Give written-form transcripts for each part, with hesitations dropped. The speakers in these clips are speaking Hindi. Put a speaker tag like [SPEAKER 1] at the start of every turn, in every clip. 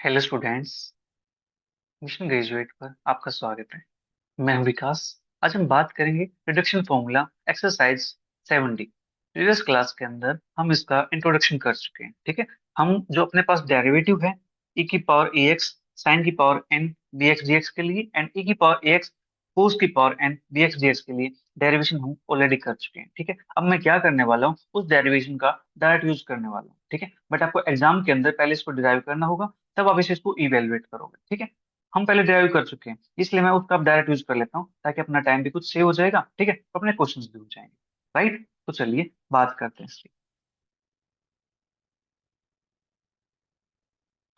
[SPEAKER 1] Hello students. मिशन ग्रेजुएट पर आपका स्वागत है। मैं हूं विकास। आज हम बात करेंगे reduction formula exercise 70। Previous class के अंदर हम इसका इंट्रोडक्शन कर चुके हैं। ठीक है। हम जो अपने पास डेरिवेटिव है e की पावर ax sin की पावर n bx dx के लिए एंड e की पावर ax cos की पावर n bx dx के लिए डेरिवेशन हम ऑलरेडी कर चुके हैं। ठीक है। अब मैं क्या करने वाला हूँ, उस डेरिवेशन का डायरेक्ट यूज करने वाला हूँ। ठीक है। बट आपको एग्जाम के अंदर पहले इसको डिराइव करना होगा, तब आप इसको इवेलुएट करोगे। ठीक है। हम पहले ड्राइव कर चुके हैं, इसलिए मैं उसका डायरेक्ट यूज कर लेता हूँ ताकि अपना टाइम भी कुछ सेव हो जाएगा। ठीक है। अपने क्वेश्चंस भी हो जाएंगे। राइट। तो चलिए बात करते हैं इसकी।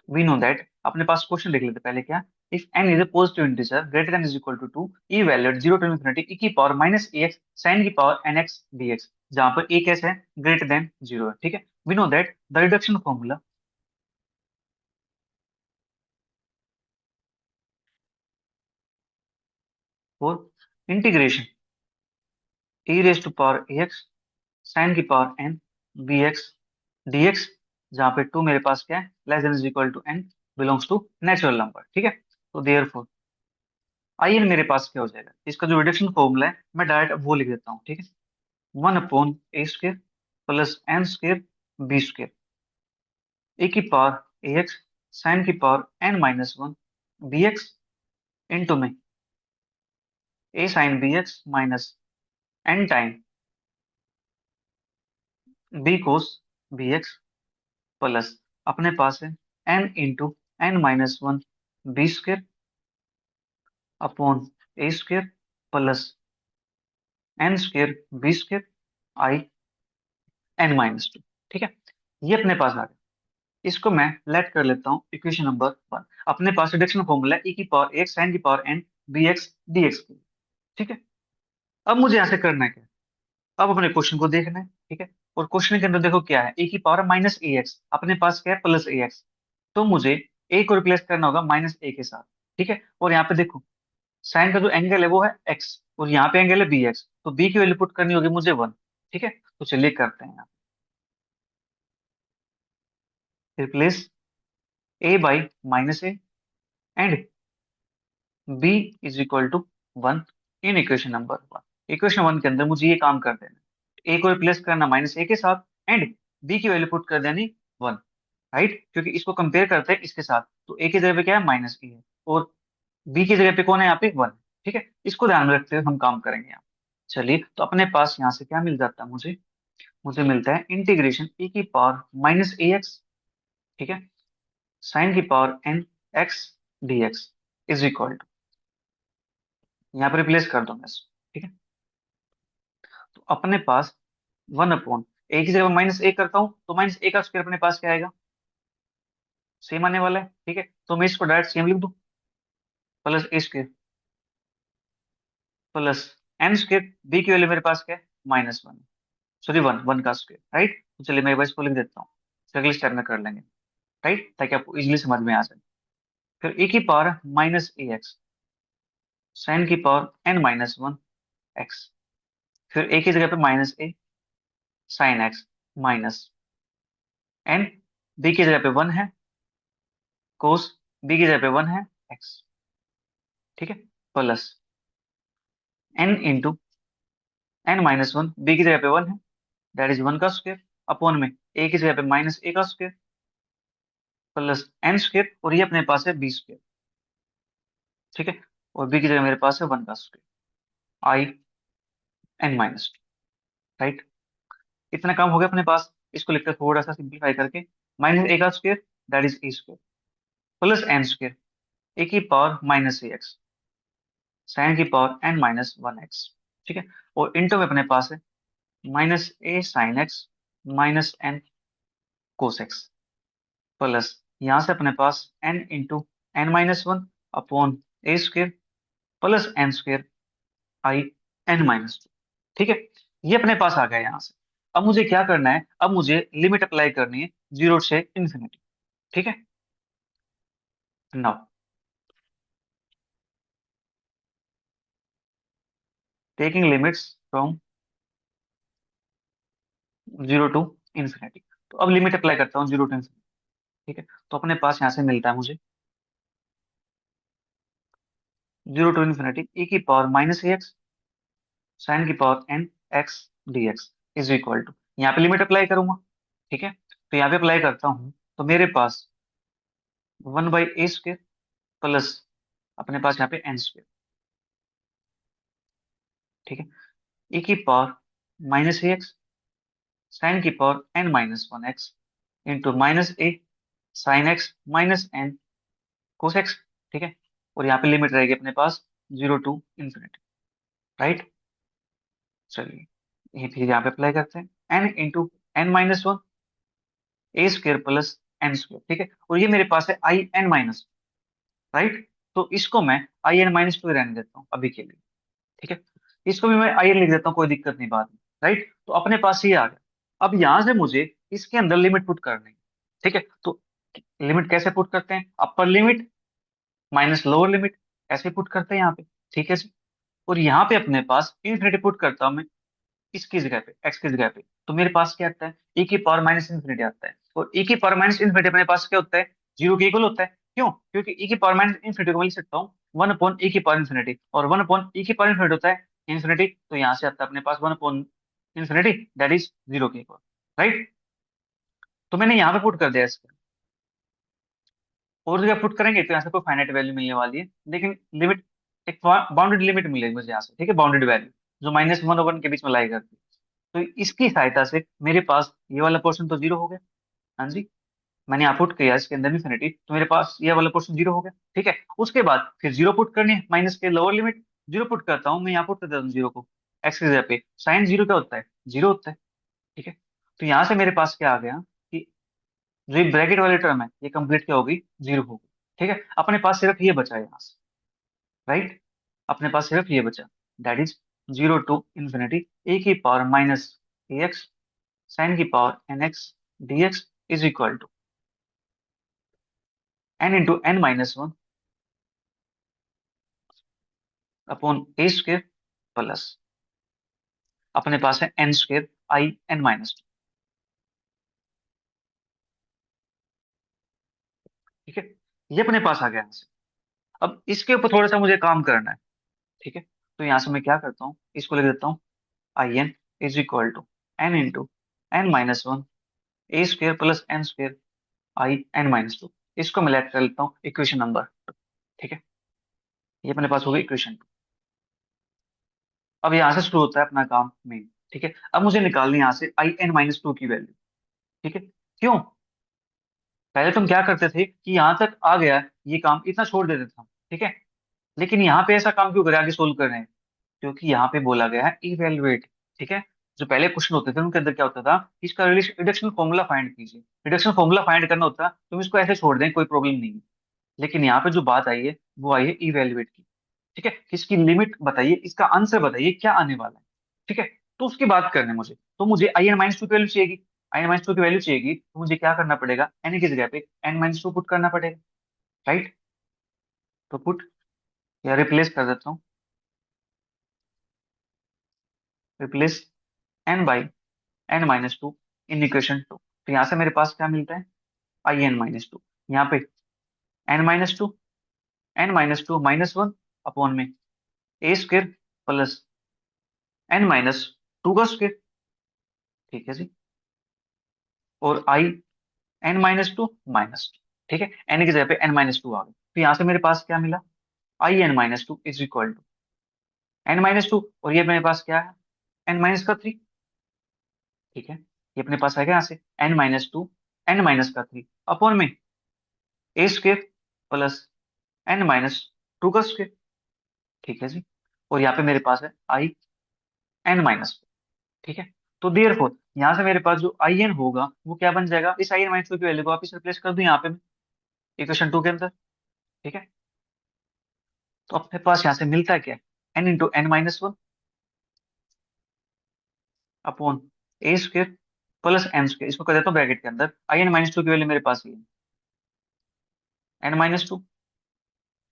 [SPEAKER 1] वी नो दैट, अपने पास क्वेश्चन लिख लेते पहले। क्या? If n is a positive integer greater than is equal to 2, evaluate 0 to infinity e की पावर माइनस ax sin की पावर nx dx, जहां पर a कैसे है, ग्रेटर देन 0 है। ठीक है। We know that the reduction formula for integration e raise to power ax sin की पावर n bx dx, जहां पे 2 मेरे पास क्या है, less than is equal to n, belongs to natural number. ठीक है। तो देयरफॉर आई एन मेरे पास क्या हो जाएगा, इसका जो रिडक्शन फॉर्मूला है मैं डायरेक्ट वो लिख देता हूँ। ठीक है। 1/a² plus n square B square A की पावर ax sin की पावर n-1 bx इंटू में a sin bx minus n time b cos bx plus अपने पास है n/n-1 B square upon A square plus n square B square I n-2। ठीक है। ये अपने पास आ गया। इसको मैं लेट कर लेता हूँ इक्वेशन नंबर 1। अपने पास रिडक्शन फॉर्मूला e की पावर x sin की पावर n bx dx की। ठीक है। अब मुझे यहाँ से करना है क्या? अब अपने क्वेश्चन को देखना है। ठीक है। और क्वेश्चन के अंदर देखो क्या है, ए की पावर माइनस ए एक्स, अपने पास क्या है, प्लस ए एक्स। तो मुझे ए को रिप्लेस करना होगा माइनस ए के साथ। ठीक है। और यहाँ पे देखो साइन का जो एंगल है वो है एक्स, और यहाँ पे एंगल है बी एक्स, तो बी की वैल्यू पुट करनी होगी मुझे 1। ठीक है। तो चलिए करते हैं। Replace a by minus a and b is equal to 1 in equation number 1। Equation 1 के अंदर मुझे ये काम कर देना, ए को रिप्लेस करना माइनस ए के साथ एंड बी की वैल्यू पुट कर देनी 1। राइट। क्योंकि इसको कंपेयर करते हैं इसके साथ, तो ए की जगह पे क्या है, माइनस ए है, और बी की जगह पे कौन है, यहाँ पे 1। ठीक है। इसको ध्यान में रखते हुए हम काम करेंगे यहाँ। चलिए, तो अपने पास यहाँ से क्या मिल जाता है मुझे, मुझे मिलता है इंटीग्रेशन e की पावर माइनस ए एक्स, ठीक है, साइन की power N x D x is equal to, यहाँ पर रिप्लेस कर दो मैं इसको। ठीक है। तो अपने पास 1/, ए की जगह माइनस ए करता हूँ तो माइनस ए का स्क्वायर अपने पास क्या आएगा, सेम आने वाला है। ठीक है। तो मैं इसको डायरेक्ट सेम लिख दूं, plus A square plus N square, B की वैल्यू मेरे पास क्या है, -1, सॉरी 1, 1 का स्क्वायर। राइट। तो चलिए मैं एक बार इसको लिख देता हूँ, फिर अगले स्टेप में कर लेंगे। राइट, ताकि आपको इजीली समझ में आ जाए। फिर ए की पावर माइनस ए एक्स साइन की पावर n-1 एक्स, फिर ए की जगह पे minus A sine x minus N, B की जगह पे 1 है, कोस बी की जगह पे 1 है, एक्स। ठीक है। Plus N into n-1, B की जगह पे 1 है, दैट इज 1 का स्क्वायर, अपॉन में ए की जगह पे माइनस ए का स्क्वायर प्लस एन स्क्वायर, और ये अपने पास है बी स्क्वायर। ठीक है। और बी की जगह मेरे पास है 1 का स्क्वायर, आई n-2। राइट। इतना काम हो गया अपने पास। इसको लिखकर थोड़ा सा सिंप्लीफाई करके, माइनस ए का square that is A square plus N square, A की पावर माइनस ए एक्स साइन की पावर n-1 एक्स। ठीक है। और इंटू में अपने पास है minus A sine x minus N cos x plus, यहाँ से अपने पास n into n-1 upon A square plus N square I n-2। ठीक है। ये अपने पास आ गया यहाँ से। अब मुझे क्या करना है, अब मुझे लिमिट अप्लाई करनी है 0 से इंफिनिटी। ठीक है। Now taking limits from 0 to infinity, तो अब लिमिट अप्लाई करता हूँ 0 टू इंफिनिटी। ठीक है, तो अपने पास यहाँ से मिलता है मुझे 0 to ∞ e की पावर माइनस ए एक्स साइन की power N x D x is equal to, यहाँ पे लिमिट अप्लाई करूंगा। ठीक है, तो यहाँ पे अप्लाई करता हूँ तो मेरे पास 1/a² प्लस अपने पास यहाँ पे n²। ठीक है, e की पावर माइनस ए एक्स साइन की power n-1 X into minus A sine x minus N cos X. ठीक है, और यहाँ पे लिमिट रहेगी अपने पास 0 to ∞। राइट, चलिए ये फिर यहाँ पे अप्लाई करते हैं, n × n-1 a² plus n²। ठीक है, और ये मेरे पास है in-, राइट, तो इसको मैं in-2 रहने देता हूँ अभी के लिए। ठीक है, इसको भी मैं in लिख देता हूँ, कोई दिक्कत नहीं बाद में। राइट, तो अपने पास ये आ गया। अब यहां से मुझे इसके अंदर लिमिट पुट करनी है। ठीक है, तो लिमिट कैसे पुट करते हैं, upper limit minus lower limit, ऐसे पुट करते हैं यहाँ पे। ठीक है जी, और यहाँ पे अपने पास इन्फिनिटी पुट करता हूँ मैं इसकी जगह पे, एक्स की जगह पे, तो मेरे पास क्या आता है, e की पावर माइनस इन्फिनिटी आता है। और e की पावर माइनस इन्फिनिटी अपने पास क्या होता है, 0 के इक्वल होता है। क्यों, क्योंकि e की पावर माइनस इन्फिनिटी को मैं लिख सकता हूँ 1/e की पावर इन्फिनिटी, और 1/e की पावर इन्फिनिटी होता है इन्फिनिटी, तो यहाँ से आता है अपने पास 1/इन्फिनिटी, दैट इज 0 के इक्वल। राइट, तो मैंने यहाँ पे पुट कर दिया इसको। और जब पुट करेंगे तो यहाँ से कोई फाइनाइट वैल्यू मिलने वाली है, लेकिन लिमिट एक बाउंडेड लिमिट मिलेगी मुझे यहाँ से। ठीक है, बाउंडेड वैल्यू जो -1 और 1 के बीच में लाई करती है। तो इसकी सहायता से मेरे पास ये वाला पोर्शन तो 0 हो गया। हाँ जी, मैंने यहाँ पुट किया इसके अंदर इन्फिनिटी, तो मेरे पास ये वाला पोर्शन 0 हो गया। ठीक है, उसके बाद फिर 0 पुट करनी है, माइनस के लोअर लिमिट 0 पुट करता हूँ मैं, यहाँ पुट कर देता हूँ 0 को एक्स की जगह पे, साइन 0 क्या होता है, 0 होता है। ठीक है, तो यहाँ से मेरे पास क्या आ गया कि जो ये ब्रैकेट वाली टर्म है ये कंप्लीट क्या होगी, 0 होगी। ठीक है, अपने पास सिर्फ ये बचा है यहाँ से। राइट, अपने पास सिर्फ ये बचा, दैट इज 0 to ∞ ए की पावर माइनस ए एक्स साइन की power N x D x is equal to n × n-1 upon a² plus अपने पास है n² in-2। ठीक है, ये अपने पास आ गया यहाँ से। अब इसके ऊपर थोड़ा सा मुझे काम करना है। ठीक है, तो यहाँ से मैं क्या करता हूँ, इसको लिख देता हूँ in is equal to n × n-1 a² plus n² in-2। इसको मैं लेट कर लेता हूँ इक्वेशन नंबर 2। ठीक है, ये अपने पास होगी इक्वेशन 2। अब यहाँ से शुरू होता है अपना काम मेन। ठीक है, अब मुझे निकालनी है यहाँ से in-2 की वैल्यू। ठीक है, क्यों, पहले तुम क्या करते थे कि यहाँ तक आ गया ये काम, इतना छोड़ देते थे हम। ठीक है, लेकिन यहाँ पे ऐसा काम क्यों करें आगे सोल्व कर रहे हैं, क्योंकि यहाँ पे बोला गया है इवेलुएट। ठीक है, जो पहले क्वेश्चन होते थे उनके अंदर क्या होता था, इसका रिडक्शन फॉर्मूला फाइंड कीजिए, रिडक्शन फॉर्मूला फाइंड करना होता, तुम इसको ऐसे छोड़ दें कोई प्रॉब्लम नहीं है। लेकिन यहाँ पे जो बात आई है वो आई है इवेलुएट की। ठीक है, इसकी लिमिट बताइए, इसका आंसर बताइए क्या आने वाला है। ठीक है, तो उसकी बात करनी है मुझे, तो मुझे in-2 की वैल्यू चाहिएगी। in-2 की वैल्यू चाहिएगी तो मुझे क्या करना पड़ेगा, n की जगह पे n-2 पुट करना पड़ेगा। राइट, तो पुट या रिप्लेस कर देता हूँ, रिप्लेस n/n-2 इन इक्वेशन 2। तो यहाँ से मेरे पास क्या मिलता है, in-2, यहाँ पे n-2, n-2 -1 अपॉन में a² प्लस n-2 का स्क्वायर। ठीक है जी, और in-2 -2। ठीक है, n की जगह पे n-2 आ गया, तो यहाँ से मेरे पास क्या मिला, in-2 is equal to n-2, और ये मेरे पास क्या है, n-3। ठीक है, ये अपने पास आएगा यहाँ से n-2 n-3 अपॉन में a² प्लस n-2 का स्क्वायर। ठीक है जी, और यहाँ पे मेरे पास है in-4। ठीक है, तो देयरफॉर यहाँ से मेरे पास जो in होगा वो क्या बन जाएगा, इस in-2 की वैल्यू को वापस रिप्लेस कर दूं यहाँ पे इक्वेशन 2 के अंदर। ठीक है, तो अपने पास यहाँ से मिलता है क्या, n × n-1 upon a² plus n², इसको कर देता हूँ ब्रैकेट के अंदर, in-2 की वैल्यू मेरे पास ये है n-2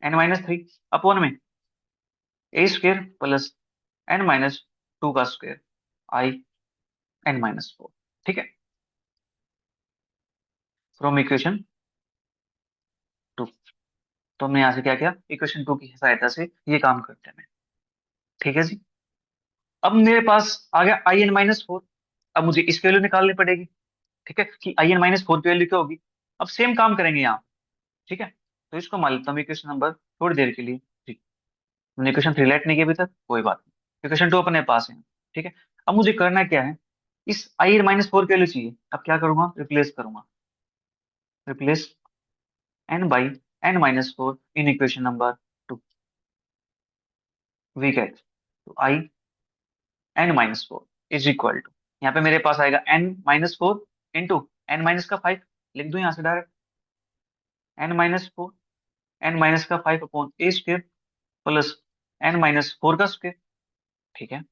[SPEAKER 1] n-3 अपॉन में a² प्लस n-2 का स्क्वायर in-4। ठीक है, फ्रॉम इक्वेशन टू। तो हमने यहाँ से क्या किया, इक्वेशन टू की सहायता से ये काम करते हैं। ठीक है जी। अब मेरे पास आ गया आई एन माइनस फोर। अब मुझे इसकी वैल्यू निकालनी पड़ेगी। ठीक है, कि आई एन माइनस फोर की वैल्यू क्या होगी। अब सेम काम करेंगे यहाँ। ठीक है, तो इसको मान लेता हूँ इक्वेशन नंबर थोड़ी देर के लिए। ठीक, हमने इक्वेशन थ्री लाइट नहीं की अभी तक, कोई बात नहीं, इक्वेशन टू अपने पास है। ठीक है, अब मुझे करना क्या है, इस आई एन माइनस फोर की वैल्यू चाहिए। अब क्या करूंगा, रिप्लेस करूंगा। Replace N by N minus four in equation number two. We get तो I N minus four is equal to, यहाँ पे मेरे पास आएगा N minus four into N minus का फाइव। लिख दूं यहाँ से direct, N minus four, N minus का five upon A square plus N minus four का स्क्र। ठीक है,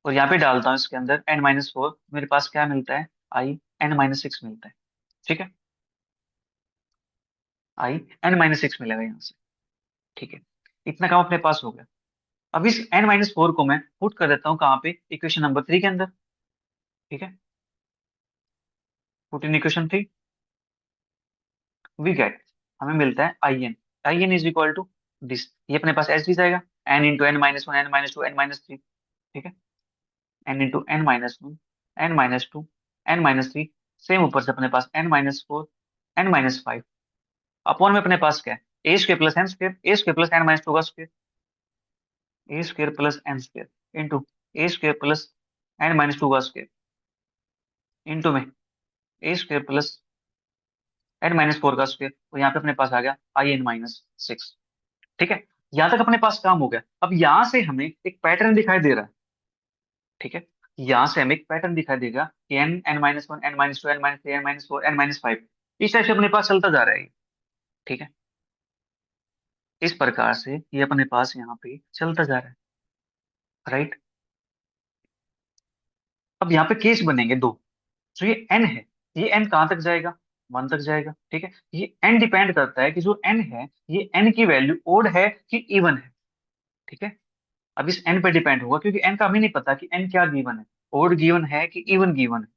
[SPEAKER 1] और यहाँ पे डालता हूँ इसके अंदर एन माइनस फोर, मेरे पास क्या मिलता है, आई एन माइनस सिक्स मिलता है। ठीक है, आई एन माइनस सिक्स मिलेगा यहाँ से। ठीक है, इतना काम अपने पास हो गया। अब इस एन माइनस फोर को मैं पुट कर देता हूँ कहाँ पे, इक्वेशन नंबर थ्री के अंदर। ठीक है, put in equation three, we get, हमें मिलता है I N. I N is equal to this, ये अपने पास एच डी जाएगा, N into N minus one, N minus two, N minus three. ठीक है, N into N minus one, N minus two, N minus three. Same ऊपर से अपने पास N minus four, N minus five. Upon में अपने पास क्या है, A square plus N square, A square plus N minus two का square, A square plus N square into A square plus N minus two का स्क्र इंटू में ए square plus N minus four का स्क्र। और यहाँ पे अपने पास आ गया आई एन माइनस सिक्स। ठीक है, यहाँ तक अपने पास काम हो गया। अब यहाँ से हमें एक पैटर्न दिखाई दे रहा है। ठीक है, यहाँ से हमें एक पैटर्न दिखाई देगा कि n, n minus one, N minus two, N minus three, n minus four, N minus five, इस टाइप से अपने पास चलता जा रहा है ये। ठीक है, इस प्रकार से ये अपने पास यहाँ पे चलता जा रहा है। राइट, अब यहाँ पे केस बनेंगे दो। जो ये एन है, ये एन कहाँ तक जाएगा, वन तक जाएगा। ठीक है, ये एन डिपेंड करता है कि जो एन है, ये एन की वैल्यू ओड है कि इवन है। ठीक है, अब इस एन पे डिपेंड होगा, क्योंकि एन का हमें नहीं पता कि एन क्या गिवन है, ओड गिवन है कि इवन गिवन है।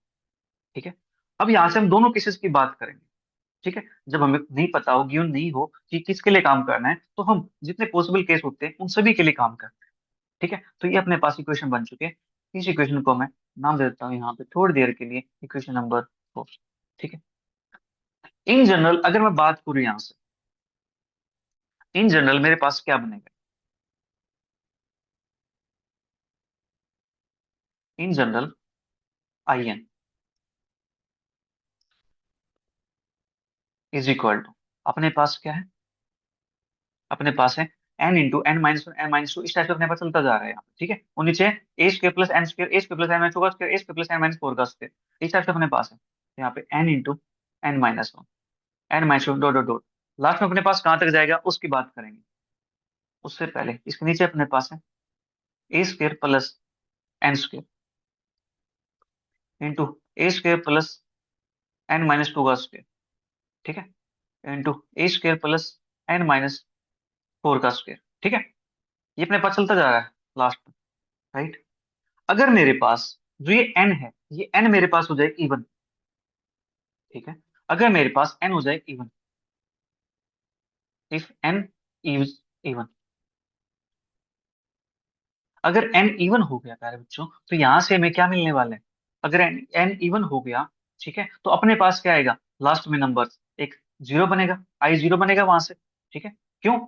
[SPEAKER 1] ठीक है, अब यहाँ से हम दोनों केसेस की बात करेंगे। ठीक है, जब हमें नहीं पता हो, गिवन नहीं हो कि किसके लिए काम करना है, तो हम जितने पॉसिबल केस होते हैं उन सभी के लिए काम करते हैं। ठीक है, तो ये अपने पास इक्वेशन बन चुके हैं। इस इक्वेशन को मैं नाम दे देता हूँ यहाँ पे थोड़ी देर के लिए, इक्वेशन नंबर फोर। ठीक है, इन जनरल अगर मैं बात करूँ यहाँ से, इन जनरल मेरे पास क्या बनेगा, in general I N is equal to, अपने पास क्या है, अपने पास है N into N minus one, N minus two, इस टाइप से अपने पास चलता जा रहा है यहाँ पे। ठीक है, और नीचे A square plus N square, A square plus N minus two का स्क्र, ए square plus N minus four का स्क्र, इस टाइप से अपने पास है। तो यहाँ पे N into N minus one, N minus two, dot dot dot, last में अपने पास कहाँ तक जाएगा उसकी बात करेंगे। उससे पहले इसके नीचे अपने पास है A square plus N square into A square plus N minus two का स्क्र। ठीक है, into A square plus N minus four का स्क्र। ठीक है, ये अपने पास चलता जा रहा है लास्ट में। राइट, अगर मेरे पास जो ये एन है, ये एन मेरे पास हो जाए इवन। ठीक है, अगर मेरे पास एन हो जाए even, if n is even, अगर एन इवन हो गया प्यारे बच्चों, तो यहां से हमें क्या मिलने वाला है, अगर एन एन इवन हो गया, ठीक है, तो अपने पास क्या आएगा लास्ट में नंबर, एक जीरो बनेगा, आई जीरो बनेगा वहां से। ठीक है, क्यों,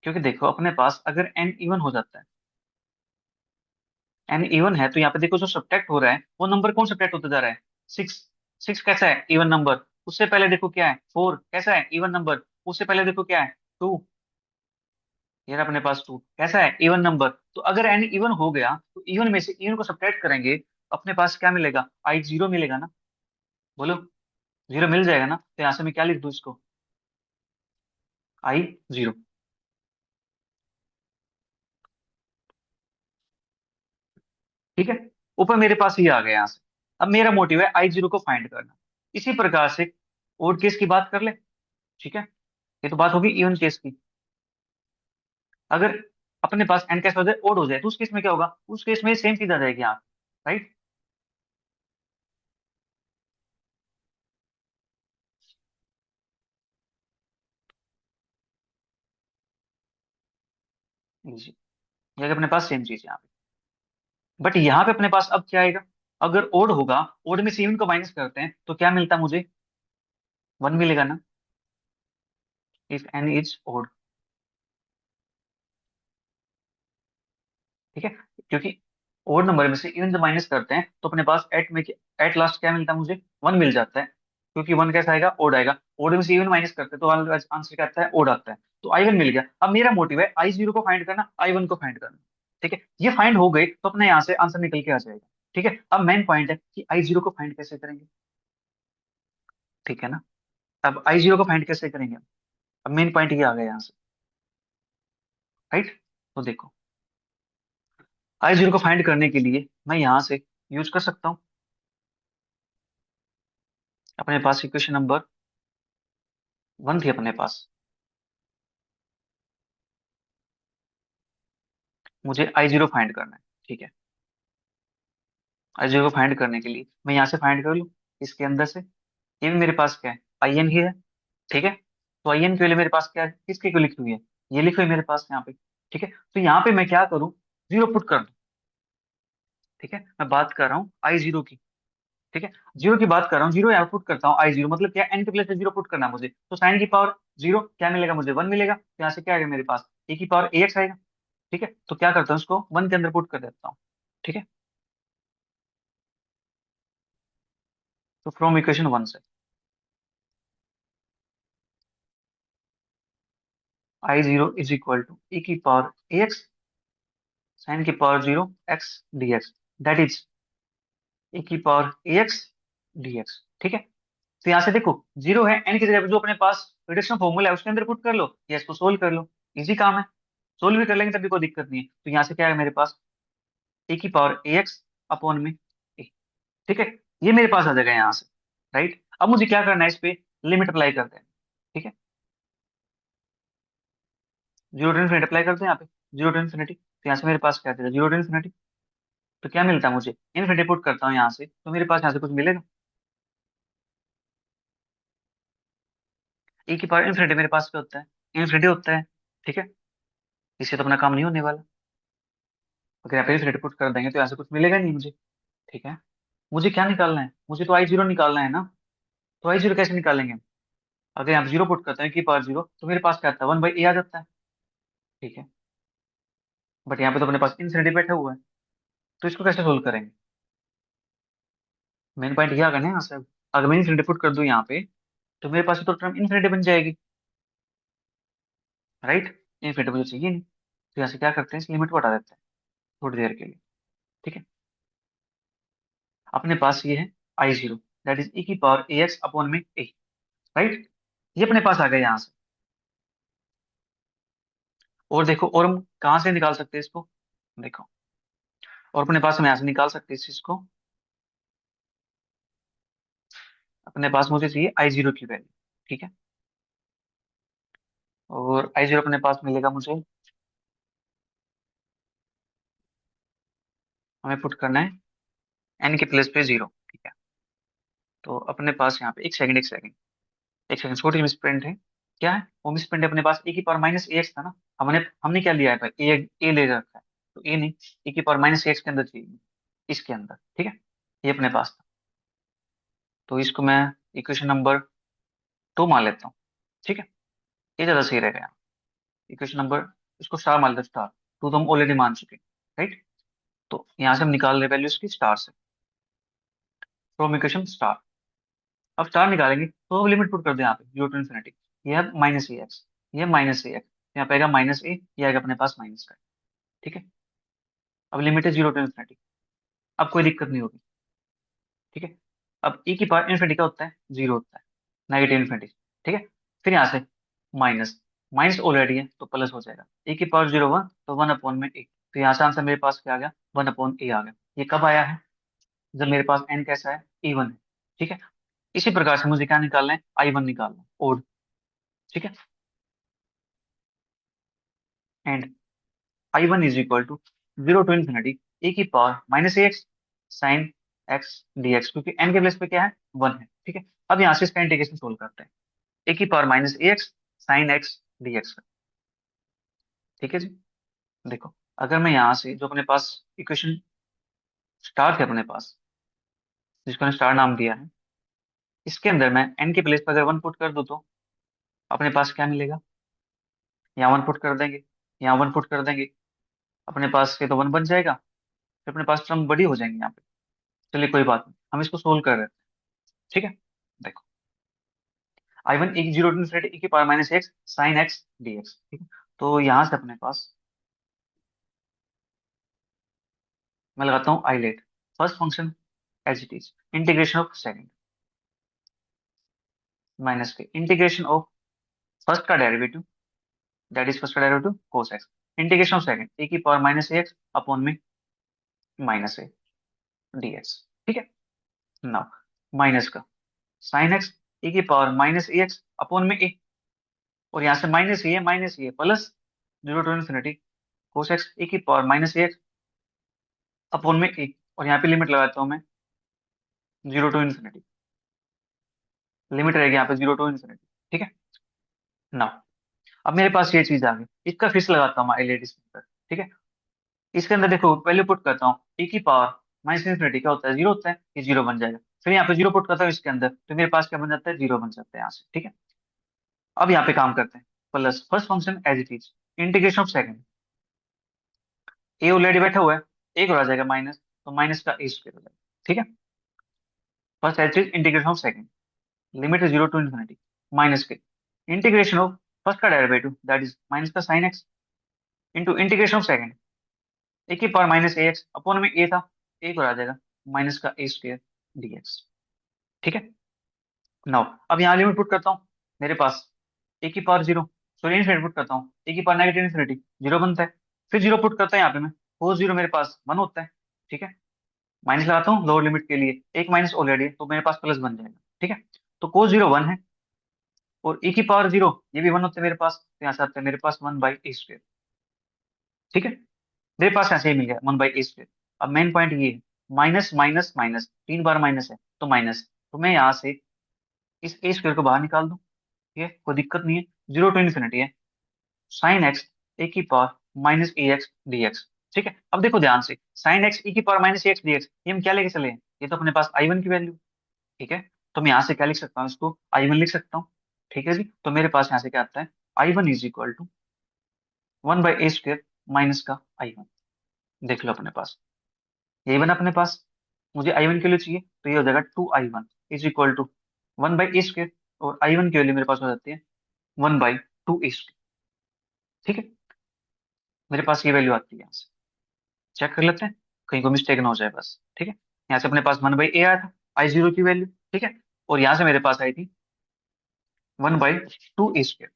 [SPEAKER 1] क्योंकि देखो अपने पास अगर एन इवन हो जाता है, एन इवन है, तो यहाँ पे देखो जो सब्ट्रैक्ट हो रहा है वो नंबर कौन सब्ट्रैक्ट होता जा रहा है, सिक्स। सिक्स कैसा है, इवन नंबर। उससे पहले देखो क्या है, फोर कैसा है, इवन नंबर। उससे पहले देखो क्या है, टू। ये रहा अपने पास टू, कैसा है, इवन नंबर। तो अगर एन इवन हो गया, तो इवन में से इवन को सब्ट्रैक्ट करेंगे, अपने पास क्या मिलेगा, आई जीरो मिलेगा ना। बोलो, जीरो मिल जाएगा ना, तो यहाँ से मैं क्या लिख दूं इसको, आई जीरो। ठीक है, ऊपर मेरे पास ये आ गया यहाँ से। अब मेरा मोटिव है आई जीरो को फाइंड करना। इसी प्रकार से ओड केस की बात कर ले। ठीक है, ये तो बात होगी इवन केस की। अगर अपने पास एन कैस हो जाए, ओड हो जाए, तो उस केस में क्या होगा, उस केस में सेम चीज आ जाएगी यहाँ। Right, easy. ये अपने पास सेम चीज है यहाँ पे, बट यहाँ पे अपने पास अब क्या आएगा? अगर ओड होगा, ओड में से इवन को माइनस करते हैं तो क्या मिलता है मुझे? 1 मिलेगा ना, इफ एन इज ओड। ठीक है, क्योंकि ओड नंबर में से इवन जब माइनस करते हैं तो अपने पास एट लास्ट क्या मिलता है मुझे? 1 मिल जाता है, क्योंकि 1 कैसा आएगा? ओड आएगा। ओड में से इवन माइनस करते हैं तो आंसर क्या आता है? ओड आता है। तो आई वन मिल गया। अब मेरा मोटिव है आई जीरो को फाइंड करना, आई वन को फाइंड करना। ठीक है, ये फाइंड हो गई तो अपने यहाँ से आंसर निकल के आ जाएगा। ठीक है, अब मेन पॉइंट है कि आई जीरो को फाइंड कैसे करेंगे। ठीक है ना, अब आई जीरो को फाइंड कैसे करेंगे? अब मेन पॉइंट ये आ गया यहाँ से, राइट। तो देखो, आई जीरो को फाइंड करने के लिए मैं यहाँ से यूज कर सकता हूँ अपने पास इक्वेशन नंबर 1 थी अपने पास। मुझे आई जीरो फाइंड करना है। ठीक है, आई जीरो को फाइंड करने के लिए मैं यहाँ से फाइंड कर लूँ इसके अंदर से। ये भी मेरे पास क्या है? आई एन ही है। ठीक है, तो आई एन के लिए मेरे पास क्या है? किसकी को लिखी हुई है? ये लिखी हुई है मेरे पास यहाँ पे। ठीक है, तो यहाँ पे मैं क्या करूँ? जीरो पुट कर दूं। ठीक है, मैं बात कर रहा हूँ आई जीरो की। ठीक है, जीरो की बात कर रहा हूँ, जीरो यहाँ पुट करता हूँ। आई जीरो मतलब क्या? एन के प्लेस में जीरो पुट करना है मुझे, तो साइन की पावर जीरो क्या मिलेगा मुझे? 1 मिलेगा। तो यहाँ से क्या आएगा मेरे पास? ए की पावर ए एक्स आएगा। ठीक है, तो क्या करता हूँ, इसको 1 के अंदर पुट कर देता हूँ। ठीक है, तो फ्रॉम इक्वेशन 1 से आई जीरो इज इक्वल टू ए की पावर ए एक्स साइन की power zero x D x, that is ए की power A x D x. ठीक है, तो यहाँ से देखो, जीरो है, एन की जगह पे जो अपने पास रिडक्शन फॉर्मूला है उसके अंदर पुट कर लो या इसको सोल्व कर लो। इजी काम है, सोल्व भी कर लेंगे तभी कोई दिक्कत नहीं है। तो यहाँ से क्या है मेरे पास? ए की पावर ए एक्स अपॉन में ए। ठीक है, ये मेरे पास आ जाएगा यहाँ से, राइट। अब मुझे क्या करना है? इस पे लिमिट अप्लाई करते हैं। ठीक है, जीरो टू इन्फिनिटी अप्लाई करते हैं यहाँ पे, जीरो टू इन्फिनिटी। तो यहाँ से मेरे पास क्या आ जाएगा? Zero to infinity. तो क्या मिलता है मुझे? इन्फिनिटी पुट करता हूँ यहाँ से तो मेरे पास यहाँ से कुछ मिलेगा? ए की पावर इन्फिनिटी मेरे पास क्या होता है? इन्फिनिटी होता है। ठीक है, इससे तो अपना काम नहीं होने वाला। अगर यहाँ पे इन्फिनिटी पुट कर देंगे तो यहाँ से कुछ मिलेगा नहीं मुझे। ठीक है, मुझे क्या निकालना है? मुझे तो आई जीरो निकालना है ना। तो आई जीरो कैसे निकालेंगे हम? अगर यहाँ पे जीरो पुट करते हैं की पावर जीरो तो मेरे पास क्या आता है? 1 बाई ए आ जाता है। ठीक है, बट यहाँ पे तो अपने पास इन्फिनिटी बैठा हुआ है, तो इसको कैसे सोल्व करेंगे? मेन पॉइंट ये आ गया ना यहाँ से। अगर मैं इन्फिनिटी पुट कर दूं यहाँ पे तो मेरे पास तो टर्म इन्फिनिटी बन जाएगी, राइट। इन्फिनिटी मुझे चाहिए नहीं, तो यहाँ से क्या करते हैं? इस लिमिट को हटा देते हैं थोड़ी देर के लिए। ठीक है, अपने पास ये है आई जीरो, दैट इज ए की पावर ए एक्स अपॉन में ए, राइट। ये अपने पास आ गया यहाँ से। और देखो, और हम कहाँ से निकाल सकते हैं इसको? देखो, और अपने पास हम यहाँ से निकाल सकते हैं इस चीज को। अपने पास मुझे चाहिए आई जीरो की वैल्यू। ठीक है, और आई जीरो अपने पास मिलेगा मुझे, हमें पुट करना है एन के प्लेस पे जीरो। ठीक है, तो अपने पास यहाँ पे एक सेकंड, एक सेकंड, एक सेकंड, छोटी मिस प्रिंट है। क्या है वो मिस प्रिंट है? अपने पास ए की पावर माइनस ए एक्स था ना। हमने हमने क्या लिया है भाई? ए ले रखा है, तो ए नहीं, ए की पावर माइनस एक्स के अंदर चाहिए, इसके अंदर। ठीक है, ये अपने पास था, तो इसको मैं इक्वेशन नंबर 2 मान लेता हूँ। ठीक है, ये ज्यादा सही रहेगा यहाँ। इक्वेशन नंबर, इसको स्टार मान लेते, स्टार। टू तो हम ऑलरेडी मान चुके हैं, राइट। तो यहाँ से हम निकाल रहे वैल्यू इसकी स्टार से, फ्रॉम इक्वेशन स्टार। अब स्टार निकालेंगे तो लिमिट पुट कर दे यहाँ पे, जीरो टू इन्फिनिटी। ये है माइनस ए एक्स, ये माइनस ए एक्स, यहाँ पे आएगा माइनस ए, ये आएगा अपने पास माइनस का। ठीक है, अब लिमिट है जीरो टू इन्फिनिटी, अब कोई दिक्कत नहीं होगी। ठीक है, अब e की पावर इन्फिनिटी का होता है? जीरो होता है, नेगेटिव इन्फिनिटी। ठीक है, फिर यहाँ से माइनस, माइनस ऑलरेडी है तो प्लस हो जाएगा। e की पावर जीरो वन तो वन अपॉन में ए, तो यहाँ से आंसर मेरे पास क्या आ गया? 1/a आ गया। ये कब आया है? जब मेरे पास n कैसा है? E1 है। ठीक है, इसी प्रकार से मुझे क्या निकालना है? I1 निकालना है, ओड। ठीक है, and I1 is equal to zero to infinity A की पावर माइनस ए x sine X D X, क्योंकि n के प्लेस पे क्या है? 1 है। ठीक है, अब यहाँ से इसका इंटीग्रेशन सोल्व करते हैं। ए की पावर माइनस ए x sine X D x. ठीक है जी, देखो, अगर मैं यहाँ से जो अपने पास इक्वेशन स्टार थे अपने पास, जिसको मैंने स्टार नाम दिया है, इसके अंदर मैं एन के प्लेस पर अगर वन पुट कर दूं तो अपने पास क्या मिलेगा? यहाँ वन पुट कर देंगे, यहाँ वन पुट कर देंगे, अपने पास ये तो वन बन जाएगा, फिर अपने पास टर्म बड़ी हो जाएंगी यहाँ पे। चलिए कोई बात नहीं, हम इसको सोल्व कर रहे हैं। ठीक है, देखो, आई वन एक जीरो इन्फिनिटी ई की power minus x sine X D x. ठीक है, तो यहाँ से अपने पास मैं लगाता हूँ ILATE first function as it is, integration of second minus के इंटीग्रेशन ऑफ फर्स्ट का डेरिवेटिव, दैट इज फर्स्ट का derivative cos x, integration of second ए की पावर माइनस एक्स अपॉन में माइनस ए डी एक्स। ठीक है, नाउ माइनस का साइन एक्स ए की पावर माइनस ए एक्स अपॉन में ए, और यहाँ से minus a plus zero to infinity cos x a की पावर माइनस ए एक्स अपॉन में ए, और यहाँ पे लिमिट लगाता हूँ मैं जीरो टू इन्फिनिटी, लिमिट रहेगी यहाँ पे जीरो टू इन्फिनिटी। ठीक है, नाउ अब मेरे पास ये चीज आ गई, इसका फिर से लगाता हूँ एलईडी इसके अंदर। ठीक है, इसके अंदर देखो वैल्यू पुट करता हूँ ए की पावर माइनस इन्फिनिटी क्या होता है? जीरो होता है, ये जीरो बन जाएगा। फिर यहाँ पे जीरो पुट करता हूँ इसके अंदर, तो मेरे पास क्या बन जाता है? जीरो बन जाता है यहाँ से। ठीक है, अब यहाँ पे काम करते हैं, plus first function as it is, integration of second, a already बैठा हुआ है, एक और आ जाएगा माइनस, तो माइनस का ए स्क्वायर हो जाएगा। ठीक है, first as it is integration of second, limit है जीरो टू इन्फिनिटी, माइनस के इंटीग्रेशन ऑफ फर्स्ट का डेरिवेटिव दैट इज माइनस का sine x into integration of second ए की पावर माइनस ए एक्स अपॉन में ए था, एक और आ जाएगा माइनस का ए स्क्वायर डीएक्स। ठीक है, नाउ अब यहाँ लिमिट पुट करता हूँ, मेरे पास ए की power zero, sorry infinity put करता हूँ, ए की पावर नेगेटिव इन्फिनिटी जीरो बनता है, फिर जीरो पुट करता है यहाँ पे मैं, कोस जीरो मेरे पास वन होता है। ठीक है, माइनस लगाता हूँ लोअर लिमिट के लिए, एक माइनस ऑलरेडी है तो मेरे पास प्लस बन जाएगा। ठीक है, तो कोस जीरो वन है, और ए की पावर जीरो ये भी वन होता है मेरे पास, तो यहाँ से आता है मेरे पास वन बाई ए स्क्वायर। ठीक है, मेरे पास ऐसे ही मिल गया वन बाई ए स्क्वायर। अब मेन पॉइंट ये है, माइनस माइनस माइनस तीन बार माइनस है, तो माइनस, तो मैं यहाँ से इस ए स्क्वायर को बाहर निकाल दूं, ठीक है, कोई दिक्कत नहीं है, जीरो टू इन्फिनिटी है साइन एक्स ए की पावर माइनस ए एक्स डी एक्स। ठीक है, अब देखो ध्यान से, साइन एक्स ए की पावर माइनस ए एक्स डी एक्स, ये हम क्या लेके चले हैं? ये तो अपने पास आई वन की वैल्यू। ठीक है, तो मैं यहाँ से क्या लिख सकता हूँ? इसको आई वन लिख सकता हूँ। ठीक है जी, तो मेरे पास यहाँ से क्या आता है? I one is equal to one by A square minus का आई वन। देख लो अपने पास, यही बना अपने पास, मुझे आई वन की वैल्यू चाहिए, तो ये हो जाएगा two I one is equal to one by A square, और आई वन की वैल्यू मेरे पास हो जाती है one by two A square. ठीक है, मेरे पास ये वैल्यू आती है यहाँ से, चेक कर लेते हैं कहीं को मिस्टेक ना हो जाए बस। ठीक है, यहाँ से अपने पास वन बाई ए आया था, आई जीरो की वैल्यू। ठीक है, और यहाँ से मेरे पास आई थी one by two A square.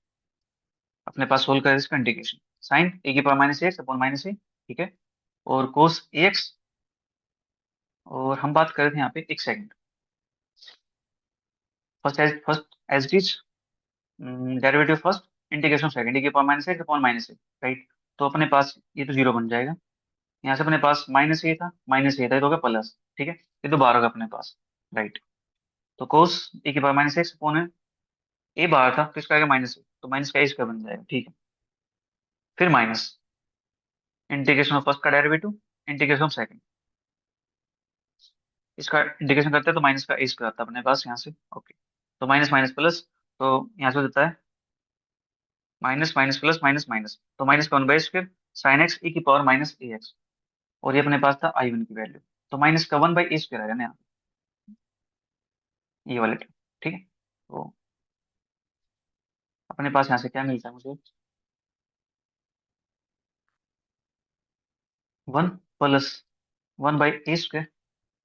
[SPEAKER 1] अपने पास सोल्व कर इसका इंटीग्रेशन, साइन ए की power minus x upon minus A. ठीक है, और कोस ए एक्स, और हम बात कर रहे थे यहाँ पे एक second, first as it is, derivative first, integration second ए की power minus x upon minus A, right. तो अपने पास ये तो जीरो बन जाएगा, यहाँ से अपने पास माइनस ए था, ये तो होगा प्लस। ठीक है, ये तो बाहर होगा अपने पास, राइट। तो कोस ए की पावर माइनस एक्स अपॉन है, ए बाहर था तो इसका आएगा माइनस ए, तो माइनस का ए स्क्वायर बन जाएगा। ठीक है, फिर माइनस इंटीग्रेशन ऑफ फर्स्ट का डेरिवेटिव, इंटीग्रेशन ऑफ सेकंड, इसका इंटीग्रेशन करते हैं तो माइनस का ए स्क्वायर आता है अपने पास यहाँ से। ओके, तो माइनस माइनस प्लस, तो यहाँ से हो जाता है minus minus plus minus minus, तो माइनस का one by square sine X E की पावर माइनस ए एक्स, और ये अपने पास था आई वन की वैल्यू, तो माइनस का वन बाई ए स्क्वायर आएगा ना यहाँ, ये वाले term। ठीक है, तो अपने पास यहाँ से क्या मिलता है मुझे? One plus one by A square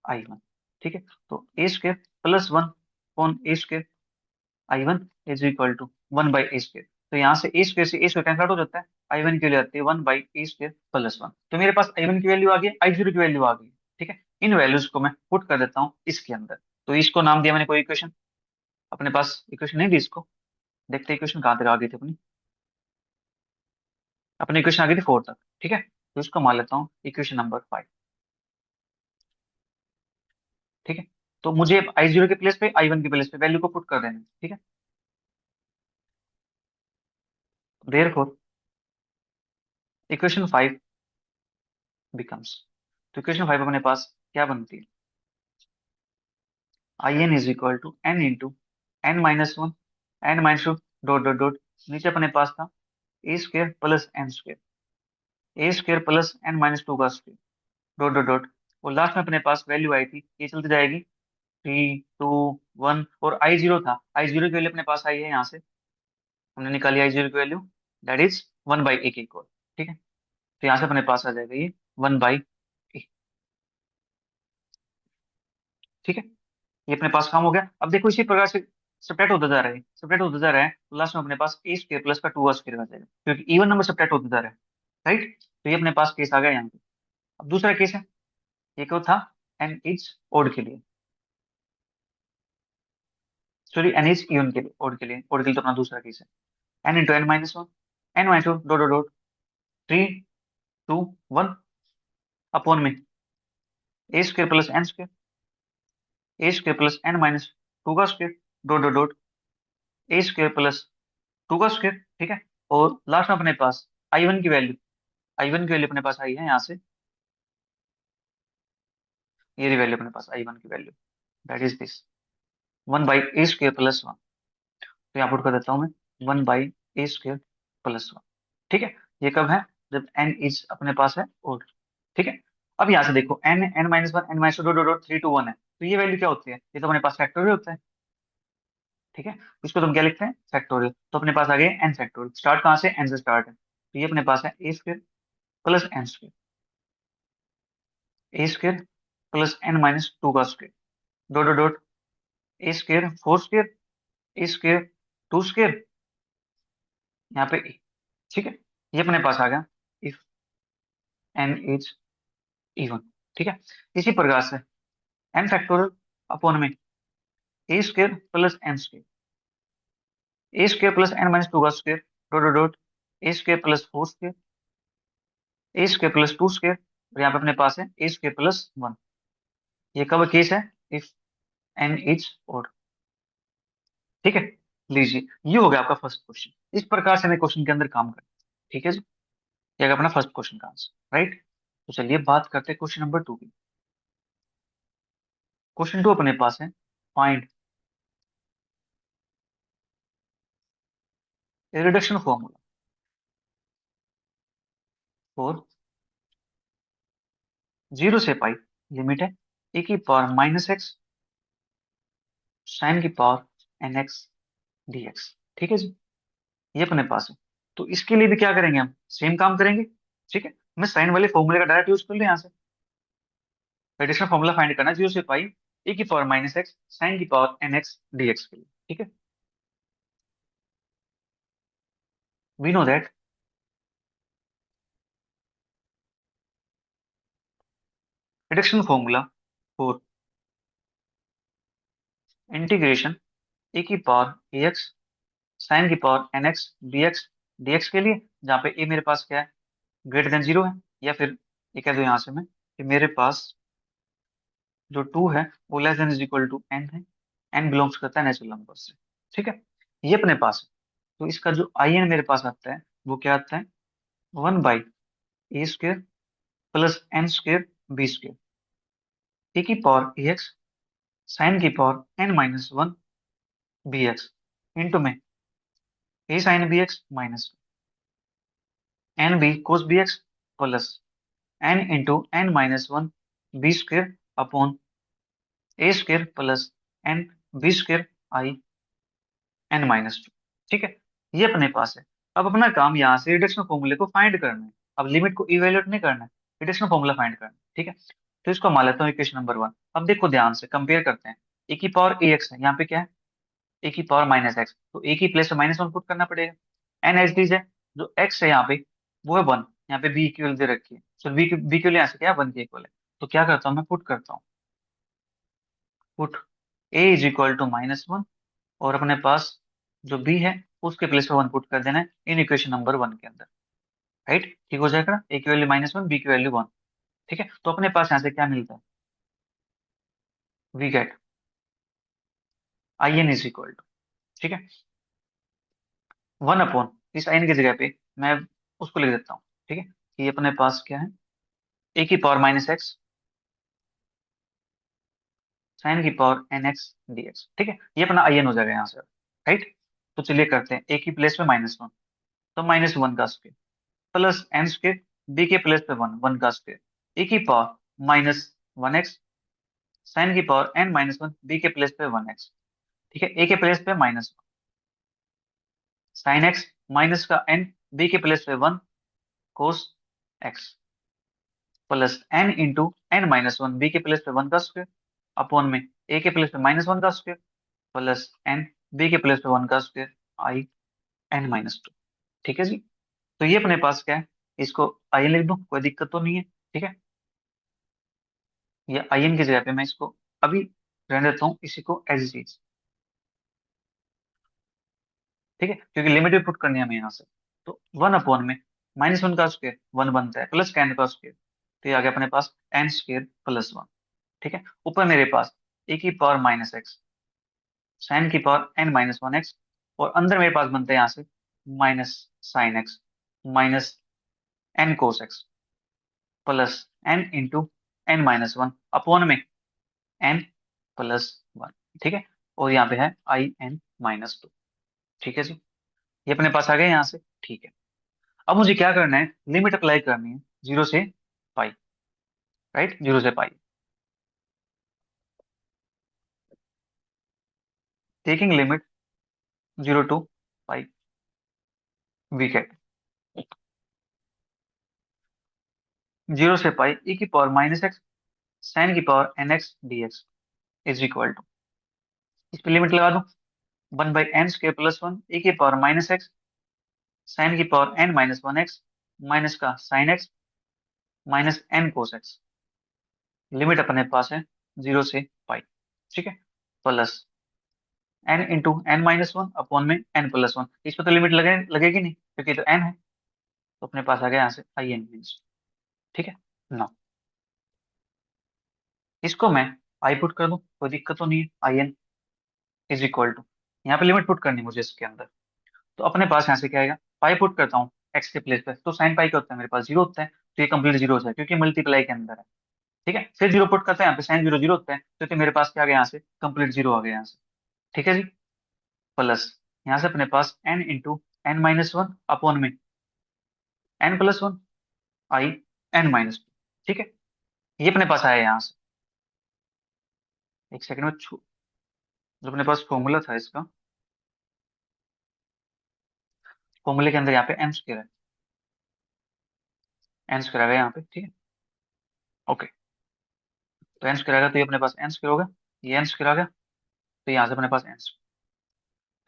[SPEAKER 1] I one. ठीक है, तो A square plus one upon A square I one is equal to one by A square, तो यहाँ से ए स्क्वायर कैंसिल आउट हो जाता है, आई वन की वैल्यू आती है one by A square plus one, तो मेरे पास आई वन की वैल्यू आ गई, आई जीरो की वैल्यू आ गई। ठीक है, इन वैल्यूज को मैं पुट कर देता हूँ इसके अंदर, तो इसको नाम दिया मैंने कोई इक्वेशन, अपने पास इक्वेशन नहीं दी इसको, देखते इक्वेशन कहाँ तक आ गई थी अपनी, अपनी इक्वेशन आ गई थी फोर तक। ठीक है, तो इसको मान लेता हूँ इक्वेशन नंबर फाइव। ठीक है, तो मुझे आई जीरो के प्लेस पे आई वन के प्लेस पे वैल्यू को पुट कर देना है। ठीक है, देयरफॉर इक्वेशन 5 बिकम्स, तो इक्वेशन 5 अपने पास क्या बनती है, I N is equal to n into n-1 n-2 dot dot dot, नीचे अपने पास था a square plus N square, A square plus n-2 का स्क्र डॉट डॉट डॉट, और लास्ट में अपने पास वैल्यू आई थी, ये चलती जाएगी 3 2 1, और आई जीरो था, आई जीरो की वैल्यू अपने पास आई है यहाँ से, हमने निकाली आई जीरो की वैल्यू, दैट इज 1/a, ठीक है। तो यहाँ से अपने पास आ जाएगा ये 1/a, ठीक है। ये अपने पास काम हो गया। अब देखो इसी प्रकार से सब्ट्रैक्ट होता जा रहा है, सब्ट्रैक्ट होता जा रहा है, तो लास्ट में अपने पास ए स्क्र प्लस का 2 स्क्र आ जाएगा, क्योंकि इवन नंबर सब्ट्रैक्ट होता जा रहा है, राइट। तो ये अपने पास केस आ गया यहाँ पे। अब दूसरा केस है, ये क्या था, एन इज ओड के लिए, सॉरी एन इज इवन के लिए, ओड के लिए, ओड के लिए तो अपना दूसरा केस है, N into n-1 n-2 dot dot dot 3 2 1 upon में ए स्क्र प्लस एन स्क्र, ए स्क्र प्लस n-2 का square dot dot dot a square plus 2 का स्क्र, ठीक है। और लास्ट में अपने पास आई वन की वैल्यू, आई वन की वैल्यू अपने पास आई है यहाँ से, ये रही वैल्यू अपने पास आई वन की value, that is this 1/a² + 1, तो यहाँ पुट कर देता हूँ मैं 1/a² + 1, ठीक है। ये कब है, जब n इज अपने पास है ओड, ठीक है। अब यहाँ से देखो n n-1 n-2 dot dot 3 2 1 है, तो ये वैल्यू क्या होती है, ये तो अपने पास फैक्टोरियल होता है, ठीक है। इसको तुम क्या लिखते हैं, फैक्टोरियल, तो अपने पास आ गया n फैक्टोरियल, स्टार्ट कहाँ से, n से स्टार्ट है, तो ये अपने पास है a² + n² a² + n-2 का square dot dot dot a² 4 square a² 2 square, यहाँ पे a, ठीक है। ये अपने पास आ गया इफ n इज इवन, ठीक है। इसी प्रकार से n फैक्टोरियल अपॉन में a² + n² a² + n-2 का square dot dot dot a² + 4 square a² + 2 square, और यहाँ पे अपने पास है a² + 1, ये कब केस है, इफ n इज ओड, ठीक है। लीजिए ये हो गया आपका फर्स्ट क्वेश्चन, इस प्रकार से हमें क्वेश्चन के अंदर काम करना है, ठीक है जी। ये आ गया अपना फर्स्ट क्वेश्चन का आंसर, राइट। तो चलिए बात करते हैं क्वेश्चन नंबर 2 की। क्वेश्चन 2 अपने पास है, फाइंड रिडक्शन फॉर्मूला फॉर 0 से पाई, लिमिट है e⁻⁻x sin की पावर nx dx, ठीक है जी। ये अपने पास है, तो इसके लिए भी क्या करेंगे, हम सेम काम करेंगे, ठीक है। मैं साइन वाले फॉर्मूले का डायरेक्ट यूज कर लूँ यहाँ से, रिडक्शन फॉर्मूला फाइंड करना 0 से पाई e⁻⁻x sin की पावर nx dx के लिए, ठीक है। We know that reduction formula for integration e⁻ax sin की पावर nx dx dx के लिए, जहाँ पे a मेरे पास क्या है, ग्रेटर देन 0 है, या फिर ये कह दो यहाँ से मैं कि मेरे पास जो 2 है वो less than is equal to n है, n बिलोंग्स करता है नेचुरल नंबर से, ठीक है। ये अपने पास है, तो इसका जो आई एन मेरे पास आता है वो क्या आता है, 1/a² + n² b² e⁻a x sin की पावर n-1 bx इंटू में a sin bx minus n b cos bx plus n into n-1 b² upon a² plus n b² i n-2, ठीक है। ये अपने पास है। अब अपना काम यहाँ से रिडक्शन फॉर्मूले को फाइंड करना है, अब लिमिट को इवेल्युएट नहीं करना है, रिडक्शन फॉर्मूला फाइंड करना है, ठीक है। तो इसको मान लेता हूँ इक्वेशन नंबर 1। अब देखो ध्यान से कंपेयर करते हैं, ए की पावर ए एक्स है, यहाँ पे क्या है, ए की पावर -x, तो ए की प्लेस में -1 पुट करना पड़ेगा, एन एच डी है, जो एक्स है यहाँ पे वो है 1, यहाँ पे बी इक्वल दे रखी है, सो बी बी इक्वल यहाँ से क्या है 1 के इक्वल है, तो क्या करता हूँ मैं, पुट करता हूँ, put a is equal to -1, और अपने पास जो बी है उसके प्लेस पे 1 पुट कर देना है इन इक्वेशन नंबर 1 के अंदर, राइट। ठीक हो जाएगा, ए की वैल्यू -1 बी की वैल्यू 1, ठीक है। तो अपने पास यहाँ से क्या मिलता है, we get I N is equal to, ठीक है, 1 अपॉन इस आई एन की जगह पे मैं उसको लिख देता हूँ, ठीक है, कि ये अपने पास क्या है, ए की पावर माइनस एक्स साइन की power N x D x. ठीक है, ये अपना आई एन हो जाएगा यहाँ से। राइट, तो चलिए करते हैं, ए की प्लेस पे माइनस वन, तो माइनस वन का square plus N square, B के प्लेस पे वन, वन का स्क्वायर, ए की power minus one X sine की power N minus one, B के प्लेस पे वन एक्स। ठीक है, ए के प्लेस पे minus one sine x minus का एन, बी के प्लेस पे one cos x plus N into N minus one, B के प्लेस पे वन का स्क्वायर अपॉन में ए के प्लेस पे माइनस वन का स्क्वायर प्लस एन, बी के प्लेस पे वन का square I N minus two. ठीक है जी, तो ये अपने पास क्या है, इसको आई एन लिख दूं, कोई दिक्कत तो नहीं है। ठीक है, ये आई एन की जगह पे मैं इसको अभी रहने देता हूँ, इसी को एज इट इज। ठीक है, क्योंकि लिमिट भी पुट करनी है हमें यहाँ से। तो वन अपॉन में माइनस वन का स्क्वायर वन बनता है प्लस का एन का स्क्वायर, तो ये आ गया अपने पास एन स्क्वायर प्लस वन। ठीक है, ऊपर मेरे पास ए की पावर माइनस एक्स साइन की power N minus one x, और अंदर मेरे पास बनता है यहाँ से minus sine x minus N cos x plus N into N minus one upon में एन प्लस वन। ठीक है, और यहाँ पे है आई एन माइनस टू। ठीक है जी, ये अपने पास आ गया यहाँ से। ठीक है, अब मुझे क्या करना है, लिमिट अप्लाई करनी है जीरो से पाई। राइट, जीरो से pi, taking limit zero to pi we get, zero से पाई e की पावर माइनस एक्स साइन की power N x D x is equal to, इस पे लिमिट लगा दूं, one by N square plus one A की पावर माइनस एक्स साइन की power N minus one X minus का sine x minus N cos X, limit अपने पास है जीरो से पाई। ठीक है, plus N into N minus one upon में एन प्लस वन, इस पर तो लिमिट लगेगी नहीं क्योंकि तो एन है, तो अपने पास आ गया यहाँ से आई एन मीन्स। ठीक है ना, इसको मैं आई पुट कर दूं, कोई दिक्कत तो नहीं है, I N is equal to, यहाँ पे लिमिट पुट करनी है मुझे इसके अंदर, तो अपने पास यहाँ से क्या आएगा, पाई पुट करता हूँ एक्स के प्लेस पे, तो साइन पाई क्या होता है मेरे पास, जीरो होता है, तो ये कंप्लीट जीरो होता है क्योंकि मल्टीप्लाई के अंदर है। ठीक है, फिर जीरो पुट करते हैं यहाँ पे, साइन जीरो जीरो होता है, तो मेरे पास क्या आ गया यहाँ से, कंप्लीट जीरो आ गया यहाँ से। ठीक है जी, प्लस यहाँ से अपने पास N into N minus one upon में N plus one I N minus two. ठीक है, ये अपने पास आया यहाँ से, एक सेकंड में जो अपने पास फॉर्मूला था इसका, फॉर्मूले के अंदर यहाँ पे एन स्क्वायर है, एन स्क्वायर आ गया यहाँ पे। ठीक है, ओके, तो एन स्क्वायर आ गया, तो ये अपने पास एन स्क्वायर होगा, ये एन स्क्वायर आ गया, तो यहाँ से अपने पास एन,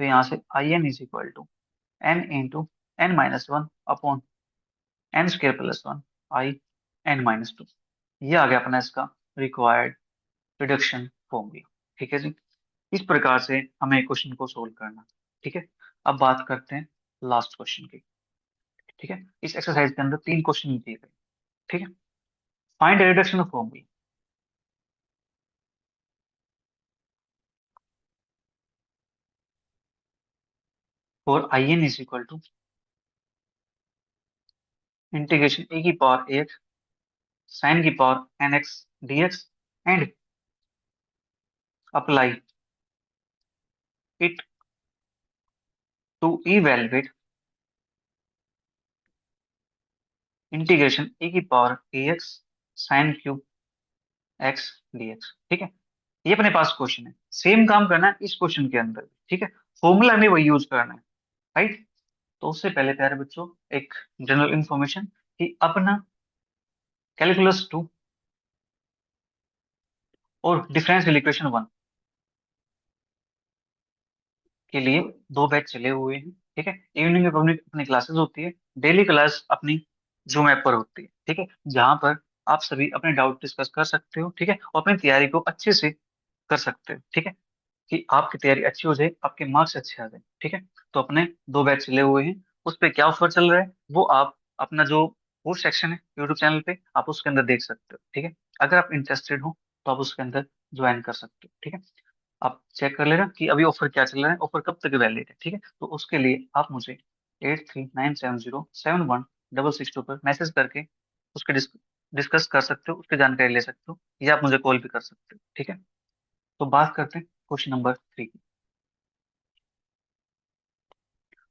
[SPEAKER 1] तो यहाँ से I N is equal to n into N minus one upon n square plus one I N minus two, ये आ गया अपना इसका रिक्वायर्ड रिडक्शन फॉर्मूला। ठीक है जी, इस प्रकार से हमें क्वेश्चन को सोल्व करना। ठीक है, अब बात करते हैं लास्ट क्वेश्चन की। ठीक है, इस एक्सरसाइज के अंदर तीन क्वेश्चन दिए गए। ठीक है, find reduction formula for I N is equal to integration ए की पावर ए एक्स साइन की power N x D X and apply it to evaluate integration ए की power A x sine cube X D x. ठीक है, ये अपने पास क्वेश्चन है, सेम काम करना है इस क्वेश्चन के अंदर। ठीक है, फॉर्मूला हमें वही यूज करना है। राइट, तो उससे पहले प्यारे बच्चों एक जनरल इंफॉर्मेशन कि अपना कैलकुलस टू और डिफरेंशियल इक्वेशन वन के लिए दो बैच चले हुए हैं। ठीक है, इवनिंग में अपनी अपनी क्लासेस होती है, डेली क्लास अपनी जूम ऐप पर होती है। ठीक है, जहां पर आप सभी अपने डाउट डिस्कस कर सकते हो। ठीक है, और अपनी तैयारी को अच्छे से कर सकते हो। ठीक है, कि आपकी तैयारी अच्छी हो जाए, आपके मार्क्स अच्छे आ जाए। ठीक है, तो अपने दो बैच चले हुए हैं, उस पे क्या ऑफर चल रहा है वो आप अपना जो कोर्स सेक्शन है यूट्यूब चैनल पे आप उसके अंदर देख सकते हो। ठीक है, अगर आप इंटरेस्टेड हो तो आप उसके अंदर ज्वाइन कर सकते हो। ठीक है, आप चेक कर लेना कि अभी ऑफर क्या चल रहा है, ऑफर कब तक वैलिड है। ठीक है, तो उसके लिए आप मुझे 83970711 66 पर मैसेज करके उसके डिस्कस कर सकते हो, उसकी जानकारी ले सकते हो, या आप मुझे कॉल भी कर सकते हो। ठीक है, तो बात करते हैं क्वेश्चन नंबर 3 की।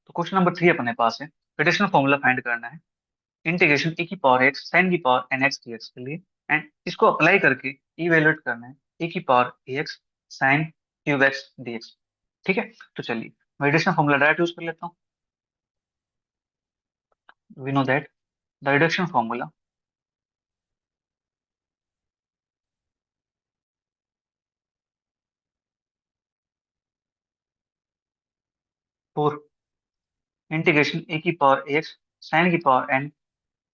[SPEAKER 1] तो क्वेश्चन नंबर 3 अपने पास है, रिडक्शन फॉर्मूला फाइंड करना है इंटीग्रेशन e की पावर x sin की पावर nx dx के लिए, एंड इसको अप्लाई करके इवेलुएट करना है e की power ax sin cube x dx। ठीक है, तो चलिए मैं रिडक्शन फॉर्मूला डायरेक्ट यूज कर लेता हूँ। We know that the reduction formula for integration e की पावर ax sin की पावर n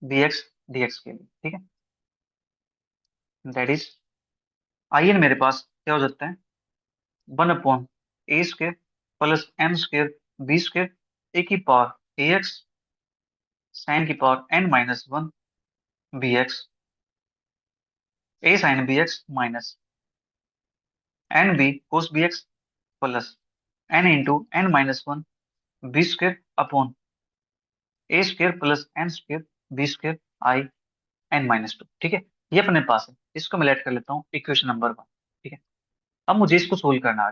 [SPEAKER 1] bx dx के लिए। ठीक है, दैट इज आई एन मेरे पास क्या हो जाता है, 1 upon A square plus M square B square A की पावर ax sin की power n-1 bx a sin bx minus N B cos B X plus N into n-1 B square upon A square plus N square B square I n-2। ठीक है, ये अपने पास है, इसको मैं लेट कर लेता हूँ इक्वेशन नंबर 1। ठीक है, अब मुझे इसको सोल्व करना है,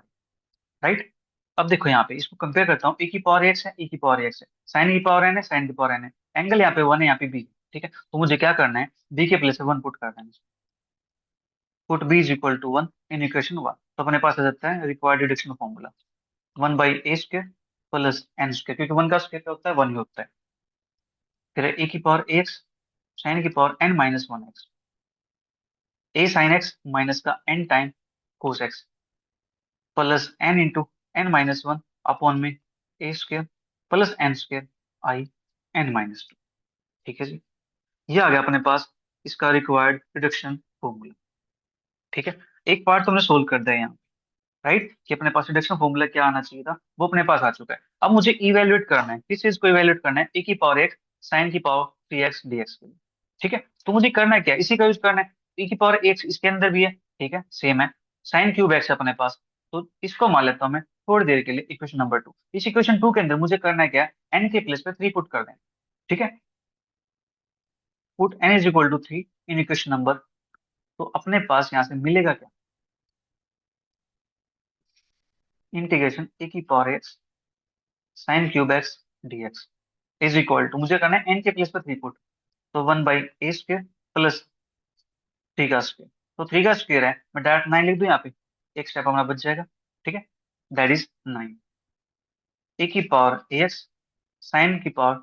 [SPEAKER 1] राइट। अब देखो यहाँ पे इसको कंपेयर करता हूँ, ए की पावर एक्स है, ए की पावर एक्स है, साइन की पावर एन है, साइन की पावर एन है, एंगल यहाँ पे 1 है, यहाँ पे बी। ठीक है, तो मुझे क्या करना है, बी के प्लेस 1 पुट कर देना है। Put b is equal to 1 in equation 1, तो अपने पास आ जाता है required reduction formula 1/a² plus N square, क्योंकि 1 का स्क्र क्या होता है, 1 ही होता है। फिर ए की पावर एक्स साइन की power n-1 x, a sine x minus का n time cos x plus N into n-1 upon में ए स्क्र प्लस एन स्क्र आई n-2। ठीक है जी, ये आ गया अपने पास इसका रिक्वायर्ड रिडक्शन फॉर्मूला। ठीक है, एक पार्ट तो हमने सोल्व कर दिया यहाँ, राइट, कि अपने पास रिडक्शन फॉर्मूला क्या आना चाहिए था वो अपने पास आ चुका है। अब मुझे इवेल्युएट करना है, किस चीज को इवेल्युएट करना है, ए की पावर एक्स साइन की पावर 3x dx के लिए। ठीक है, तो मुझे करना है क्या, इसी का यूज करना है। ए की पावर एक्स इसके अंदर भी है, ठीक है, सेम है, साइन क्यूब एक्स है अपने पास, तो इसको मान लेता हूँ मैं थोड़ी देर के लिए इक्वेशन नंबर 2। इस इक्वेशन 2 के अंदर मुझे करना है क्या, एन के प्लेस पे 3 पुट कर दें। ठीक है, put n is equal to 3 in equation number, तो अपने पास यहाँ से मिलेगा क्या, इंटीग्रेशन ए की power x sine cube x dx is equal to, मुझे करना है एन के प्लेस पे 3 पुट, तो 1/a² प्लस 3 का स्क्वायर, तो 3 का स्क्वायर है, मैं डायरेक्ट 9 लिख दूं यहाँ पे, एक स्टेप हमारा बच जाएगा। ठीक है, दैट इज 9 ए की पावर एक्स साइन की पावर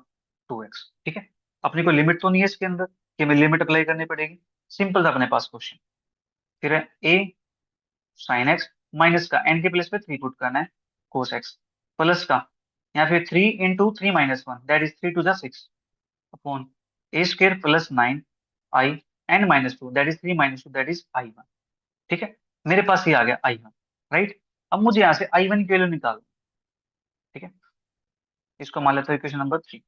[SPEAKER 1] 2x। ठीक है, अपनी कोई लिमिट तो नहीं है इसके अंदर कि हमें लिमिट अप्लाई करनी पड़ेगी, सिंपल था अपने पास क्वेश्चन। फिर है ए साइन एक्स माइनस का एन के प्लेस पे 3 पुट करना है कोस एक्स प्लस का, यहाँ पे 3 × 3 - 1 that is 3 × 2 = 6 upon A square plus 9 I n-2 that is 3 - 2 that is I1। ठीक है, मेरे पास ये आ गया I1, राइट। अब मुझे यहाँ से I1 की वैल्यू निकालना। ठीक है, इसको मान लेता हूँ equation number 3।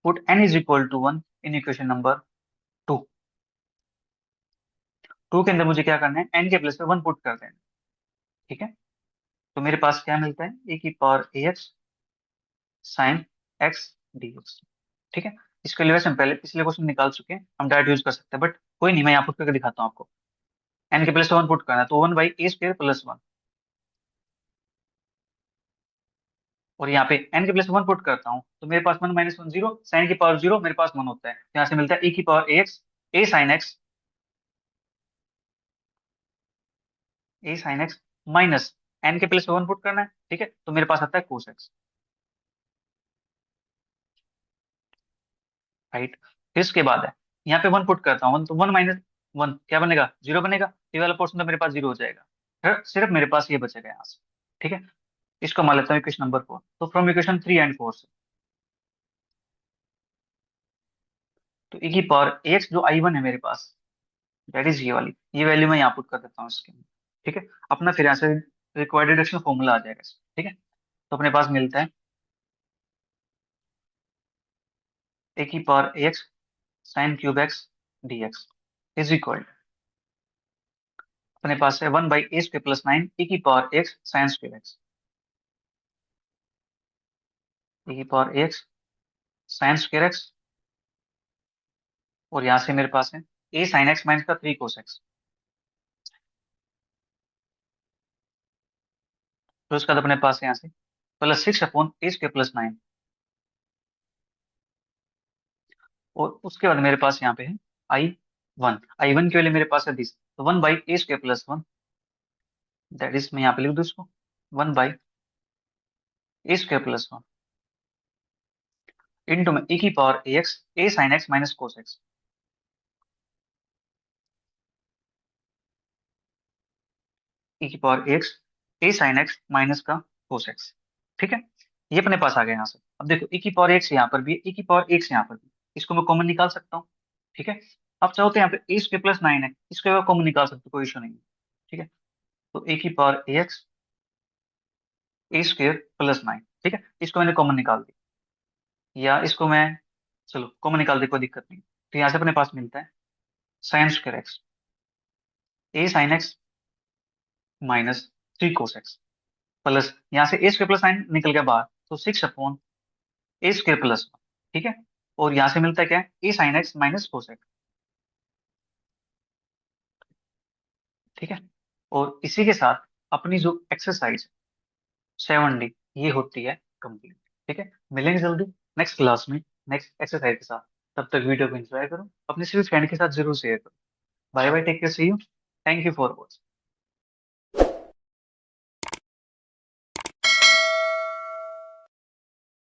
[SPEAKER 1] Put n is equal to 1 in equation number 2। 2 के अंदर मुझे क्या करना है, n के प्लेस पे 1 पुट कर देना। ठीक है, तो मेरे पास क्या मिलता है, ए की power ax sine x dx। ठीक है, इसके लिए वैसे हम पहले पिछले क्वेश्चन निकाल चुके हैं, हम डायरेक्ट यूज कर सकते हैं, बट कोई नहीं, मैं यहाँ पुट करके दिखाता हूँ आपको। n के प्लेस पे 1 पुट करना है, तो 1/a² प्लस 1, और यहाँ पे n के प्लेस 1 पुट करता हूँ, तो मेरे पास 1 - 1 0, साइन की पावर 0 मेरे पास 1 होता है, तो यहाँ से मिलता है ए की power ax A sine x a sine x minus N के प्लेस 1 पुट करना है। ठीक है, तो मेरे पास आता है कोस एक्स, राइट। फिर इसके बाद है, यहाँ पे 1 पुट करता हूँ, तो 1 - 1 क्या बनेगा, 0 बनेगा, ये वाला पोर्शन तो मेरे पास 0 हो जाएगा, फिर सिर्फ मेरे पास ये बचेगा यहाँ से। ठीक है, इसको मान लेता हूँ इक्वेशन नंबर 4, तो फ्रॉम इक्वेशन 3 एंड 4 से, तो e की पावर एक्स जो I1 है मेरे पास, दैट इज ये वाली, ये वैल्यू मैं यहाँ पुट कर देता हूँ इसके अंदर। ठीक है, अपना फिर यहाँ से रिक्वायर्ड रिडक्शन फॉर्मूला आ जाएगा इसमें। ठीक है, तो अपने पास मिलता है ए की power x sine cube x dx is equal, अपने पास है 1/a² प्लस 9 e की power x sine square x, e की power x sine square x, और यहाँ से मेरे पास है ए साइन एक्स माइनस का 3 cos एक्स। तो उसके बाद अपने पास है यहाँ से +6/a² + 9। और उसके बाद मेरे पास यहाँ पे है I1। के लिए मेरे पास है दिस, तो 1/a² + 1, दैट इज मैं यहाँ पे लिख दूँ इसको 1/a² + 1 इंटू में e⁴ax a sin x minus cos x, e⁴ax a sin x minus का cos x। ठीक है, ये अपने पास आ गया यहाँ से। अब देखो e⁴ax यहाँ पर भी है, e⁴ax यहाँ पर भी, इसको मैं कॉमन निकाल सकता हूँ। ठीक है, अब चाहो तो यहाँ पे a² + 9 है, इसको कॉमन निकाल सकते हो, कोई इशू नहीं है। ठीक है, तो e⁴ax a² + 9। ठीक है, इसको मैंने कॉमन निकाल दिया, या इसको मैं, चलो कॉमन निकाल दे, कोई दिक्कत नहीं। तो यहाँ से अपने पास मिलता है sin² x a sin x -3 cos x, plus यहाँ से a²+9 निकल गया बाहर, तो 6/a² + 1। ठीक है, और यहाँ से मिलता है क्या, a sin x minus cos x। ठीक है, और इसी के साथ अपनी जो एक्सरसाइज 7D ये होती है कंप्लीट। ठीक है, मिलेंगे जल्दी नेक्स्ट क्लास में नेक्स्ट एक्सरसाइज के साथ। तब तक वीडियो को एंजॉय करो, अपने सभी फ्रेंड के साथ जरूर शेयर करो। Bye bye, take care, see you, thank you for watching.